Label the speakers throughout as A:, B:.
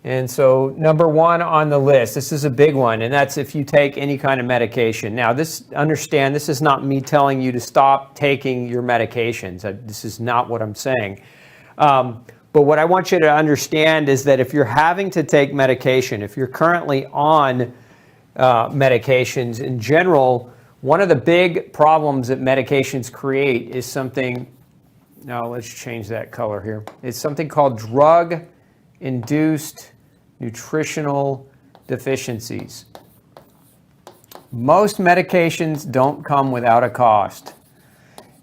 A: And so number one on the list, this is a big one, and that's if you take any kind of medication. Now, understand, this is not me telling you to stop taking your medications. This is not what I'm saying. But what I want you to understand is that if you're having to take medication, if you're currently on medications in general, one of the big problems that medications create is something, now let's change that color here. It's something called drug-induced nutritional deficiencies. Most medications don't come without a cost.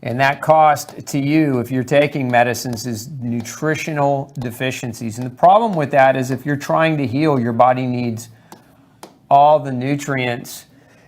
A: And that cost to you, if you're taking medicines, is nutritional deficiencies. And the problem with that is if you're trying to heal, your body needs all the nutrients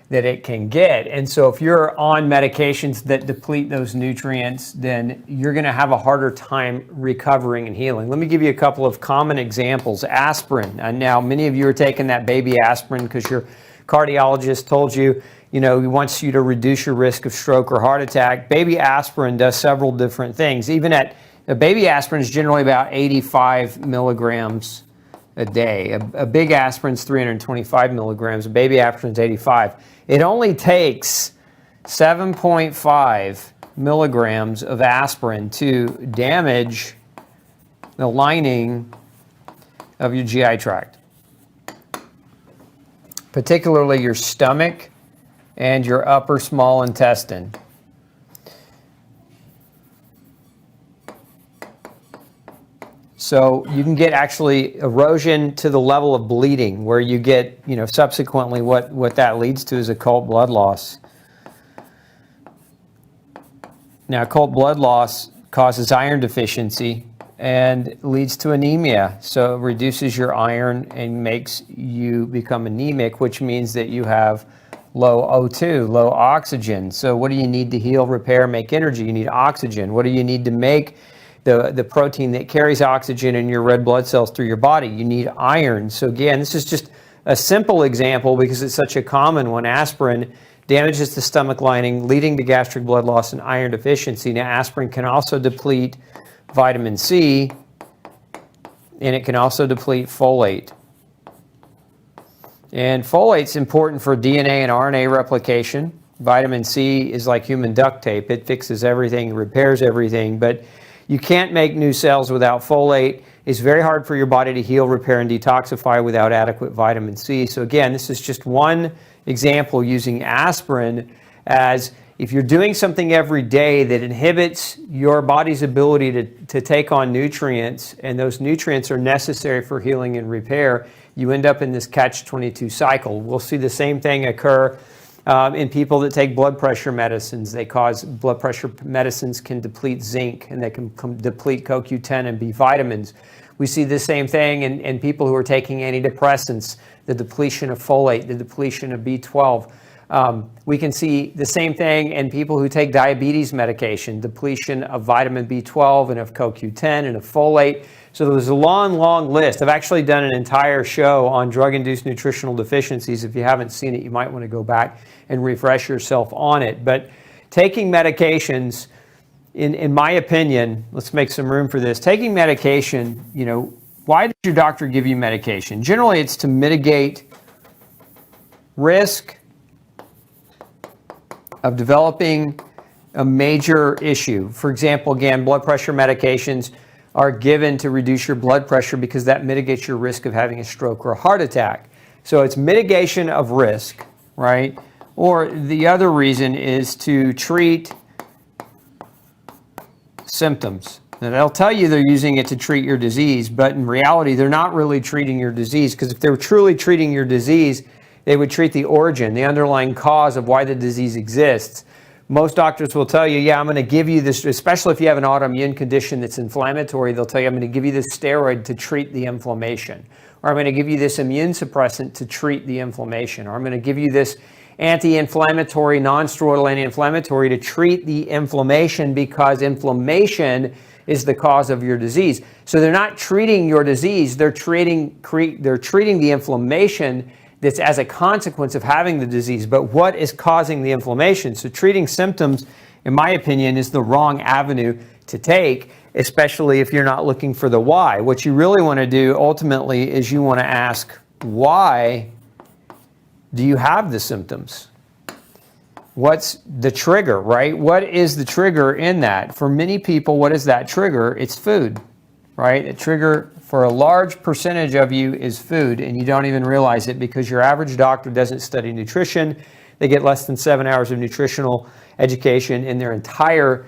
A: that it can get. And so if you're on medications that deplete those nutrients, then you're going to have a harder time recovering and healing. Let me give you a couple of common examples. Aspirin. And now many of you are taking that baby aspirin because your cardiologist told you, he wants you to reduce your risk of stroke or heart attack. Baby aspirin does several different things. Even baby aspirin is generally about 85 milligrams a day. A big aspirin is 325 milligrams. A baby aspirin is 85. It only takes 7.5 milligrams of aspirin to damage the lining of your GI tract, particularly your stomach and your upper small intestine. So you can get actually erosion to the level of bleeding where you get, subsequently what that leads to is occult blood loss. Now, occult blood loss causes iron deficiency and leads to anemia. So it reduces your iron and makes you become anemic, which means that you have low O2, low oxygen. So what do you need to heal, repair, make energy? You need oxygen. What do you need to make the protein that carries oxygen in your red blood cells through your body? You need iron. So again, this is just a simple example because it's such a common one. Aspirin damages the stomach lining, leading to gastric blood loss and iron deficiency. Now, aspirin can also deplete vitamin C, and it can also deplete folate. And folate's important for DNA and RNA replication. Vitamin C is like human duct tape. It fixes everything, repairs everything, but you can't make new cells without folate. It's very hard for your body to heal, repair, and detoxify without adequate vitamin C. So again, this is just one example using aspirin as if you're doing something every day that inhibits your body's ability to take on nutrients, and those nutrients are necessary for healing and repair, you end up in this catch-22 cycle. We'll see the same thing occur in people that take blood pressure medicines. Blood pressure medicines can deplete zinc, and they can deplete CoQ10 and B vitamins. We see the same thing in people who are taking antidepressants, the depletion of folate, the depletion of B12. We can see the same thing in people who take diabetes medication, depletion of vitamin B12 and of CoQ10 and of folate. So there's a long list. I've actually done an entire show on drug-induced nutritional deficiencies. If you haven't seen it, you might want to go back and refresh yourself on it. But taking medications, in my opinion, let's make some room for this. Taking medication, why does your doctor give you medication? Generally, it's to mitigate risk of developing a major issue. For example, again, blood pressure medications are given to reduce your blood pressure because that mitigates your risk of having a stroke or a heart attack. So it's mitigation of risk, right? Or the other reason is to treat symptoms. And they'll tell you they're using it to treat your disease, but in reality, they're not really treating your disease, because if they were truly treating your disease, they would treat the origin, the underlying cause of why the disease exists. Most doctors will tell you, yeah, I'm going to give you this, especially if you have an autoimmune condition that's inflammatory, they'll tell you, I'm going to give you this steroid to treat the inflammation. Or I'm going to give you this immune suppressant to treat the inflammation. Or I'm going to give you this anti-inflammatory, non-steroidal anti-inflammatory to treat the inflammation, because inflammation is the cause of your disease. So they're not treating your disease, they're treating the inflammation that's as a consequence of having the disease. But what is causing the inflammation? So treating symptoms, in my opinion, is the wrong avenue to take. especially if you're not looking for the why. What you really want to do ultimately is you want to ask, why do you have the symptoms? What's the trigger, right? What is the trigger in that? For many people, what is that trigger? It's food, right? A trigger for a large percentage of you is food, and you don't even realize it because your average doctor doesn't study nutrition. They get less than 7 hours of nutritional education in their entire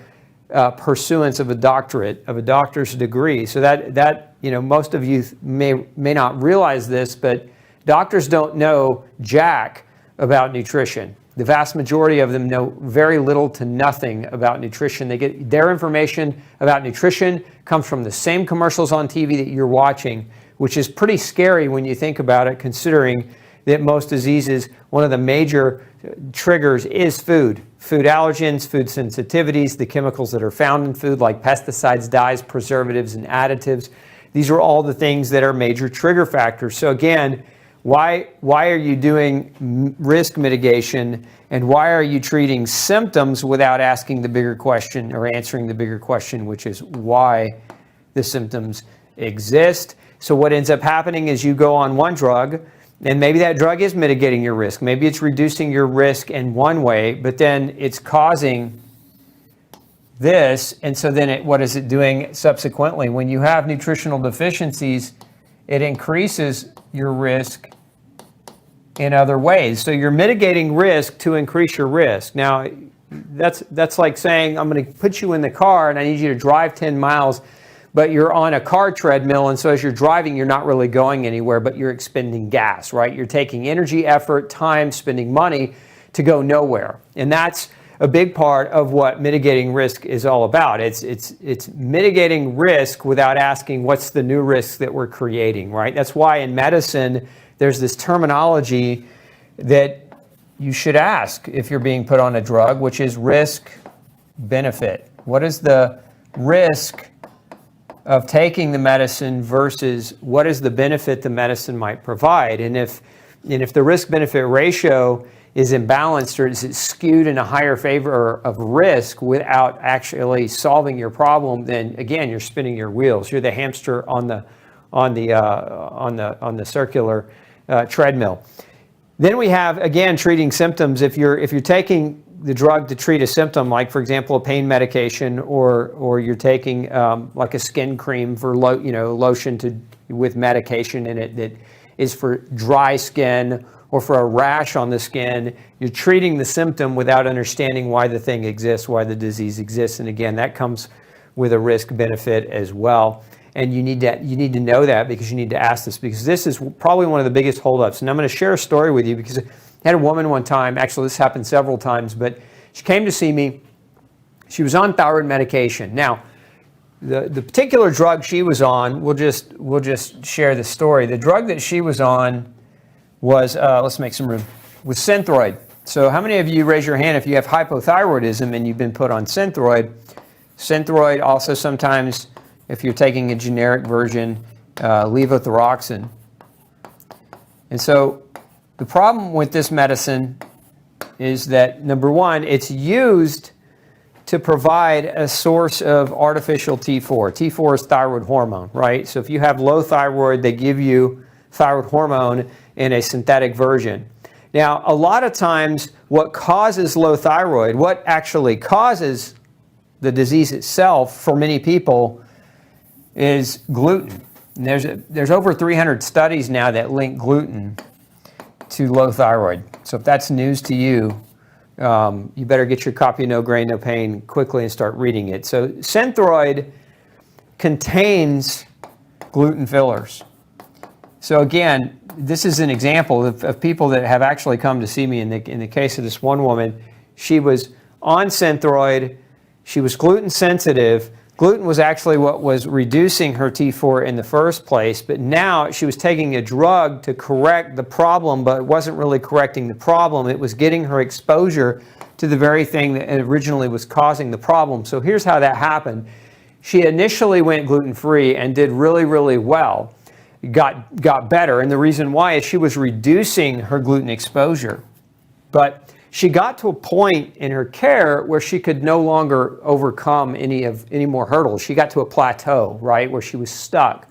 A: pursuance of a doctorate, of a doctor's degree. So that most of you may not realize this, but doctors don't know jack about nutrition. The vast majority of them know very little to nothing about nutrition. They get their information about nutrition comes from the same commercials on TV that you're watching, which is pretty scary when you think about it, considering that most diseases, one of the major triggers is food. Food allergens, food sensitivities, the chemicals that are found in food like pesticides, dyes, preservatives, and additives. These are all the things that are major trigger factors. So again, why are you doing risk mitigation, and why are you treating symptoms without asking the bigger question or answering the bigger question, which is why the symptoms exist? So what ends up happening is you go on one drug, and maybe that drug is mitigating your risk. Maybe it's reducing your risk in one way, but then it's causing this. And so then what is it doing subsequently? When you have nutritional deficiencies, it increases your risk in other ways. So you're mitigating risk to increase your risk. Now, that's like saying, I'm going to put you in the car and I need you to drive 10 miles, but you're on a car treadmill, and so as you're driving, you're not really going anywhere, but you're expending gas, right? You're taking energy, effort, time, spending money to go nowhere. And that's a big part of what mitigating risk is all about. It's mitigating risk without asking what's the new risk that we're creating, right? That's why in medicine, there's this terminology that you should ask if you're being put on a drug, which is risk benefit. What is the risk of taking the medicine versus what is the benefit the medicine might provide? And if the risk-benefit ratio is imbalanced, or is it skewed in a higher favor of risk without actually solving your problem, then again, you're spinning your wheels. You're the hamster on the circular treadmill. Then we have, again, treating symptoms. If you're taking the drug to treat a symptom, like for example a pain medication, or you're taking like a skin cream for lotion with medication in it that is for dry skin or for a rash on the skin, you're treating the symptom without understanding why the thing exists, why the disease exists. And again, that comes with a risk benefit as well. And you need to know that, because you need to ask this, because this is probably one of the biggest holdups. And I'm going to share a story with you, because I had a woman one time, actually this happened several times, but she came to see me. She was on thyroid medication. Now, the particular drug she was on, we'll just share the story. The drug that she was on was, let's make some room, was Synthroid. So how many of you, raise your hand if you have hypothyroidism and you've been put on Synthroid? Synthroid, also sometimes, if you're taking a generic version, levothyroxine. And so the problem with this medicine is that, number one, it's used to provide a source of artificial T4. T4 is thyroid hormone, right? So if you have low thyroid, they give you thyroid hormone in a synthetic version. Now, a lot of times, what causes low thyroid, what actually causes the disease itself for many people, is gluten. And there's over 300 studies now that link gluten to low thyroid. So if that's news to you, you better get your copy of No Grain, No Pain quickly and start reading it. So Synthroid contains gluten fillers. So again, this is an example of people that have actually come to see me. In the case of this one woman, she was on Synthroid, she was gluten sensitive. Gluten was actually what was reducing her T4 in the first place, but now she was taking a drug to correct the problem, but it wasn't really correcting the problem. It was getting her exposure to the very thing that originally was causing the problem. So here's how that happened. She initially went gluten-free and did really, really well, got better, and the reason why is she was reducing her gluten exposure. But she got to a point in her care where she could no longer overcome any more hurdles. She got to a plateau, right, where she was stuck.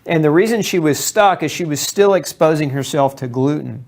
A: And the reason she was stuck is she was still exposing herself to gluten.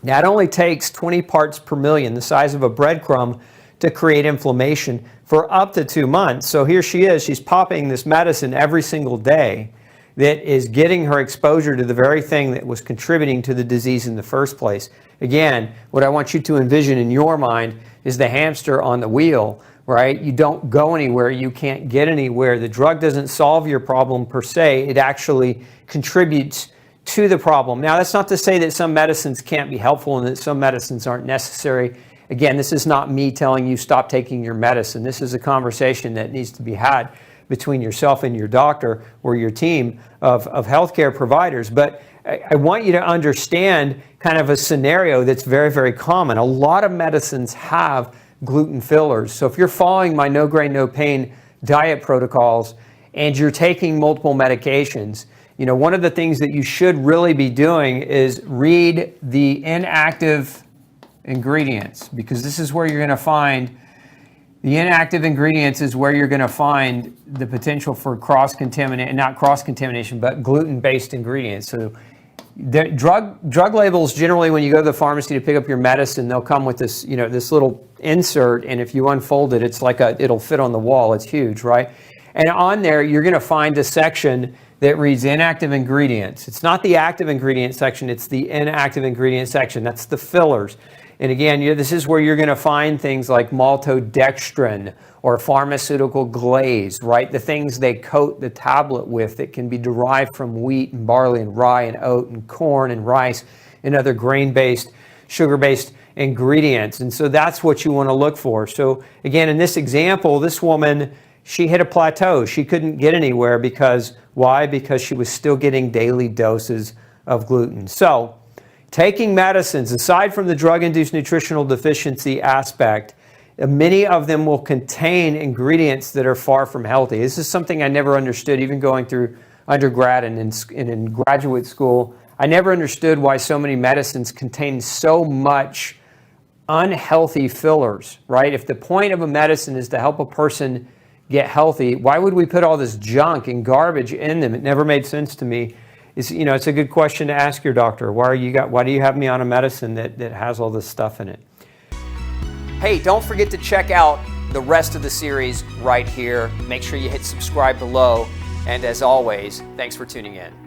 A: Now, it only takes 20 parts per million, the size of a breadcrumb, to create inflammation for up to 2 months. So here she is, she's popping this medicine every single day that is getting her exposure to the very thing that was contributing to the disease in the first place. Again, what I want you to envision in your mind is the hamster on the wheel, right? You don't go anywhere, you can't get anywhere. The drug doesn't solve your problem per se, it actually contributes to the problem. Now, that's not to say that some medicines can't be helpful and that some medicines aren't necessary. Again, this is not me telling you stop taking your medicine. This is a conversation that needs to be had between yourself and your doctor or your team of healthcare providers. But I want you to understand kind of a scenario that's very, very common. A lot of medicines have gluten fillers. So if you're following my no grain, no pain diet protocols and you're taking multiple medications, you know, one of the things that you should really be doing is read the inactive ingredients, because this is where you're going to find the inactive ingredients is where you're going to find the potential for cross-contamination, not cross-contamination, but gluten-based ingredients. So the drug labels, generally when you go to the pharmacy to pick up your medicine, they'll come with this, you know, this little insert, and if you unfold it, it's like it'll fit on the wall. It's huge, right? And on there, you're going to find a section that reads inactive ingredients. It's not the active ingredient section, it's the inactive ingredient section. That's the fillers. And again, this is where you're going to find things like maltodextrin or pharmaceutical glaze, right? The things they coat the tablet with that can be derived from wheat and barley and rye and oat and corn and rice and other grain-based, sugar-based ingredients. And so that's what you want to look for. So again, in this example, this woman, she hit a plateau. She couldn't get anywhere because, why? Because she was still getting daily doses of gluten. So taking medicines, aside from the drug-induced nutritional deficiency aspect, many of them will contain ingredients that are far from healthy. This is something I never understood, even going through undergrad and in graduate school. I never understood why so many medicines contain so much unhealthy fillers, right? If the point of a medicine is to help a person get healthy, why would we put all this junk and garbage in them? It never made sense to me. It's a good question to ask your doctor. Why do you have me on a medicine that has all this stuff in it? Hey, don't forget to check out the rest of the series right here. Make sure you hit subscribe below. And as always, thanks for tuning in.